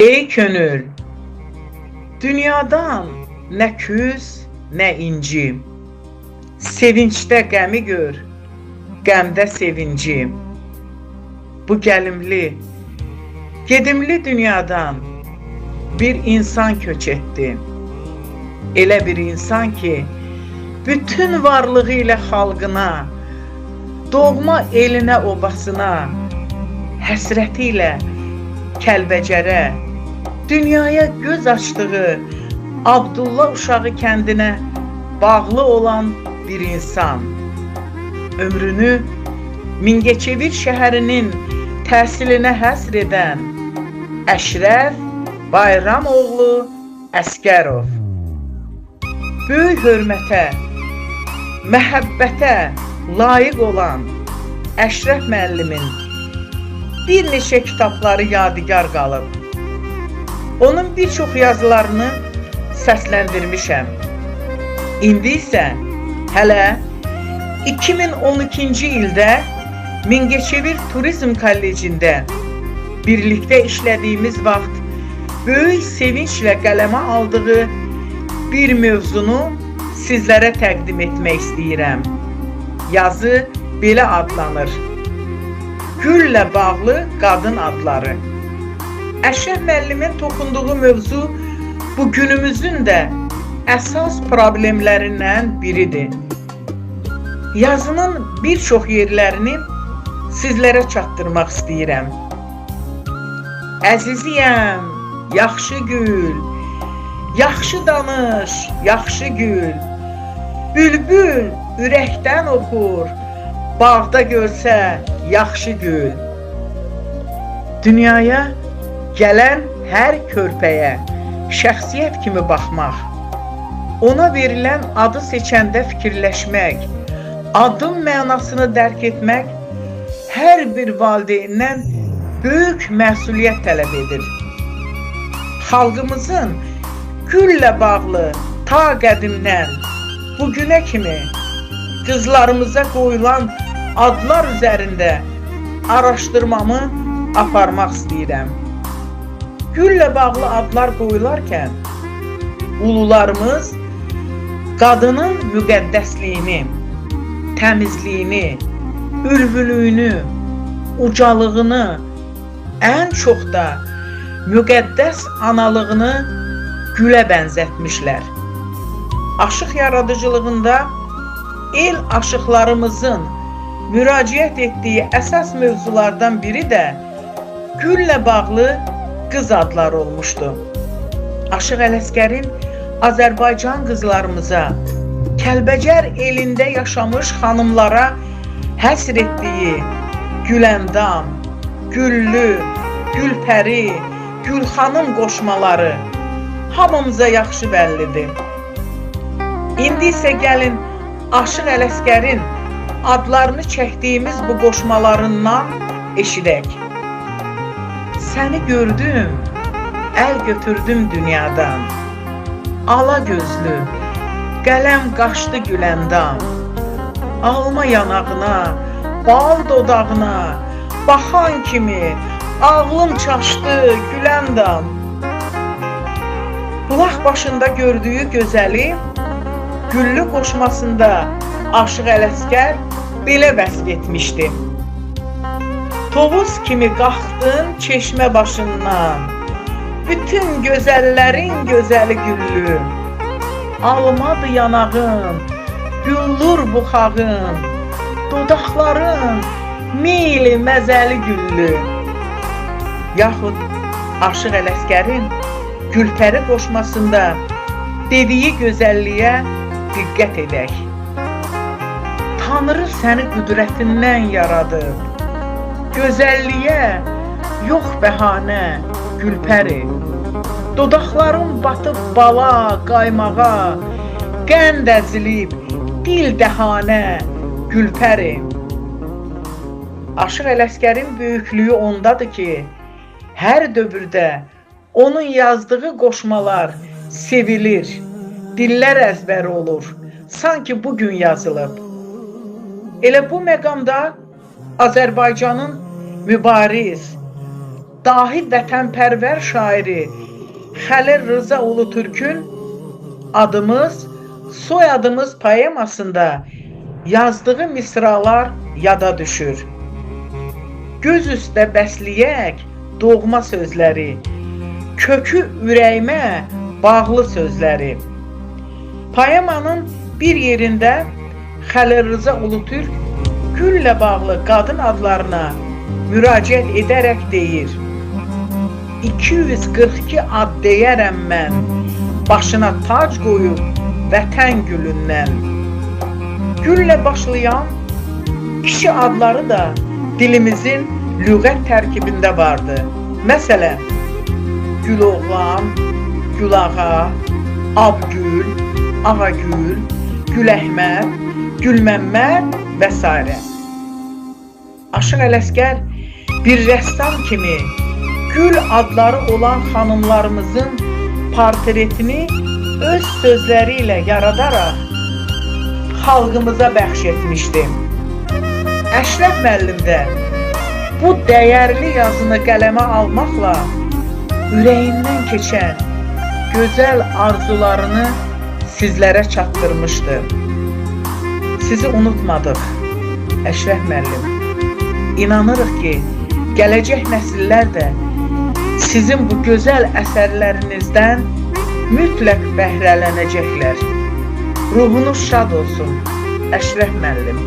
Ey könül, dünyadan nə küs, nə inci, sevincdə qəmi gör, qəmdə sevinci. Bu gəlimli, gedimli dünyadan bir insan köç etdi. Elə bir insan ki, bütün varlığı ilə xalqına, doğma elinə, obasına, həsrəti ilə Kəlbəcərə, dünyaya göz açdığı Abdullah uşağı kəndinə bağlı olan bir insan. Ömrünü Mingəçevir şəhərinin təhsilinə həsr edən Əşrəf Bayramoğlu Əsgərov. Böyük hörmətə, məhəbbətə layiq olan Əşrəf müəllimin bir neçə kitabları yadigar qalıb. Onun bir çox yazılarını səsləndirmişəm. İndi isə hələ 2012-ci ildə Mingəçevir Turizm Kollecində birlikdə işlədiyimiz vaxt böyük sevinclə qələmə aldığı bir mövzunu sizlərə təqdim etmək istəyirəm. Yazı belə adlanır: Güllə bağlı qadın adları. Əşrəf müəllimin toxunduğu mövzu bu günümüzün də əsas problemlərindən biridir. Yazının bir çox yerlərini sizlərə çatdırmaq istəyirəm. Əziziyəm, yaxşı gül, yaxşı danış, yaxşı gül, bülbül ürəkdən oxur, bağda görsə yaxşı gül. Dünyaya gələn hər körpəyə şəxsiyyət kimi baxmaq, ona verilən adı seçəndə fikirləşmək, adın mənasını dərk etmək hər bir valideyndən böyük məsuliyyət tələb edir. Xalqımızın güllə bağlı ta qədimdən bugünə kimi qızlarımıza qoyulan adlar üzərində araşdırmamı aparmaq istəyirəm. Güllə bağlı adlar qoyularkən ulularımız qadının müqəddəsliyini, təmizliyini, ülvülüyünü, ucalığını, ən çox da müqəddəs analığını gülə bənzətmişlər. Aşıq yaradıcılığında el aşıqlarımızın müraciət etdiyi əsas mövzulardan biri də güllə bağlı qız adları olmuşdu. Aşıq Ələsgərin Azərbaycan qızlarımıza, Kəlbəcər elində yaşamış xanımlara həsr etdiyi Güləndam, Güllü, Gülpəri, Gülxanım qoşmaları hamımıza yaxşı bəllidir. İndi isə gəlin Aşıq Ələsgərin adlarını çəkdiyimiz bu qoşmalarından eşidək. Səni gördüm, əl götürdüm dünyadan, ala gözlü, qələm qaşdı Güləndam, alma yanağına, bal dodağına, baxan kimi ağlım çaşdı Güləndam. Bulaq başında gördüyü gözəli Güllü qoşmasında Aşıq Ələsgər belə vəsf etmişdi. Tovuz kimi qalxdın çeşmə başından, bütün gözəllərin gözəli Güllü. Almadı yanağın, güllur buxağın, dodaqların meyli məzəli Güllü. Yaxud Aşıq Ələsgərin Gülpəri qoşmasında dediyi gözəlliyə diqqət edək. Tanrı səni qüdrətindən yaradıb, gözəlliyə yox bəhanə Gülpəri. Dodaqların batıb bala, qaymağa, qənd əzilib dil dəhanə Gülpəri. Aşıq Ələsgərin böyüklüyü ondadır ki, hər dövrdə onun yazdığı qoşmalar sevilir, dillər əzbəri olur, sanki bugün yazılıb. Elə bu məqamda Azərbaycanın mübariz, dahi vətənpərvər şairi Xəlil Rza Ulutürkün Adımız, Soyadımız poemasında yazdığı misralar yada düşür. Göz üstə bəsləyək doğma sözləri, kökü ürəyimə bağlı sözləri. Poemanın bir yerində Xəlil Rza Ulutürk güllə bağlı qadın adlarına müraciət edərək deyir: 242 ad deyərəm mən, başına tac qoyub vətən gülündən. Güllə başlayan kişi adları da dilimizin lüğət tərkibində vardı. Məsələn, Güloğlan, Gülağa, Abgül, Ağagül, Güləhməd, Gülməmməd və s. Aşıq Ələsgər bir rəssam kimi gül adları olan xanımlarımızın portretini öz sözləri ilə yaradaraq xalqımıza bəxş etmişdi. Əşrəf müəllim də bu dəyərli yazını qələmə almaqla ürəyindən keçən gözəl arzularını sizlərə çatdırmışdı. Sizi unutmadıq, Əşrəf müəllim. İnanırıq ki, gələcək nəsillər də sizin bu gözəl əsərlərinizdən mütləq bəhrələnəcəklər. Ruhunuz şad olsun, Əşrəf müəllim.